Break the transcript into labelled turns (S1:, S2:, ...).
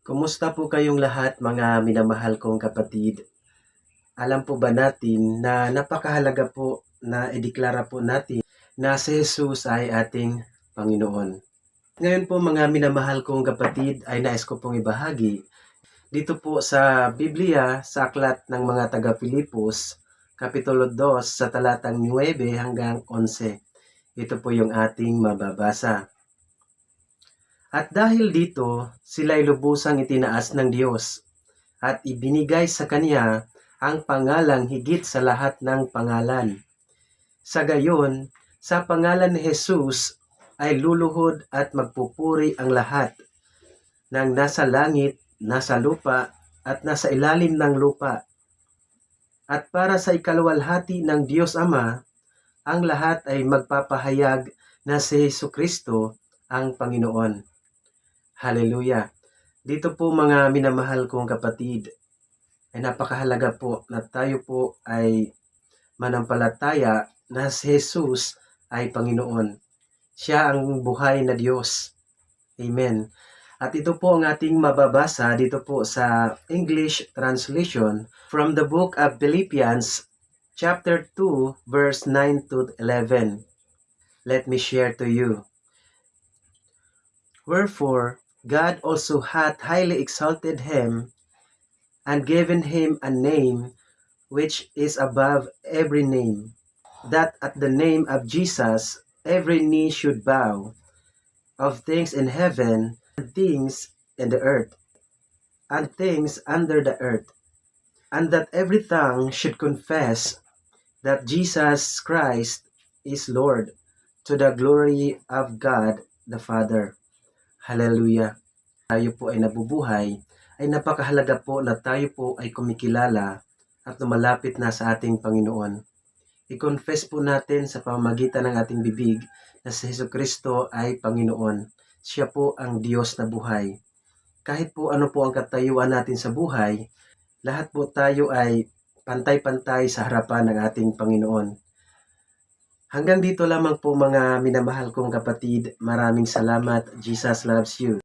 S1: Kumusta po kayong lahat mga minamahal kong kapatid? Alam po ba natin na napakahalaga po na ideklara po natin na si Jesus ay ating Panginoon. Ngayon po mga minamahal kong kapatid ay nais ko pong ibahagi dito po sa Biblia sa aklat ng mga taga-Pilipos, Kapitulo 2 sa talatang 9 hanggang 11. Ito po yung ating mababasa. At dahil dito, sila'y lubusang itinaas ng Diyos at ibinigay sa Kanya ang pangalang higit sa lahat ng pangalan. Sa gayon, sa pangalan ni Jesus ay luluhod at magpupuri ang lahat ng nasa langit, nasa lupa, at nasa ilalim ng lupa. At para sa ikaluwalhati ng Diyos Ama, ang lahat ay magpapahayag na si Jesucristo ang Panginoon. Hallelujah! Dito po mga minamahal kong kapatid, ay napakahalaga po na tayo po ay manampalataya na si Jesus ay Panginoon. Siya ang buhay na Diyos. Amen. At ito po ang ating mababasa dito po sa English translation from the book of Philippians chapter 2 verse 9 to 11. Let me share to you. Wherefore, God also hath highly exalted him, and given him a name which is above every name, that at the name of Jesus every knee should bow, of things in heaven, and things in the earth, and things under the earth, and that every tongue should confess that Jesus Christ is Lord, to the glory of God the Father. Hallelujah! Tayo po ay nabubuhay, ay napakahalaga po na tayo po ay kumikilala at lumalapit na sa ating Panginoon. I-confess po natin sa pamamagitan ng ating bibig na si Jesucristo ay Panginoon. Siya po ang Diyos na buhay. Kahit po ano po ang katayuan natin sa buhay, lahat po tayo ay pantay-pantay sa harapan ng ating Panginoon. Hanggang dito lamang po mga minamahal kong kapatid. Maraming salamat. Jesus loves you.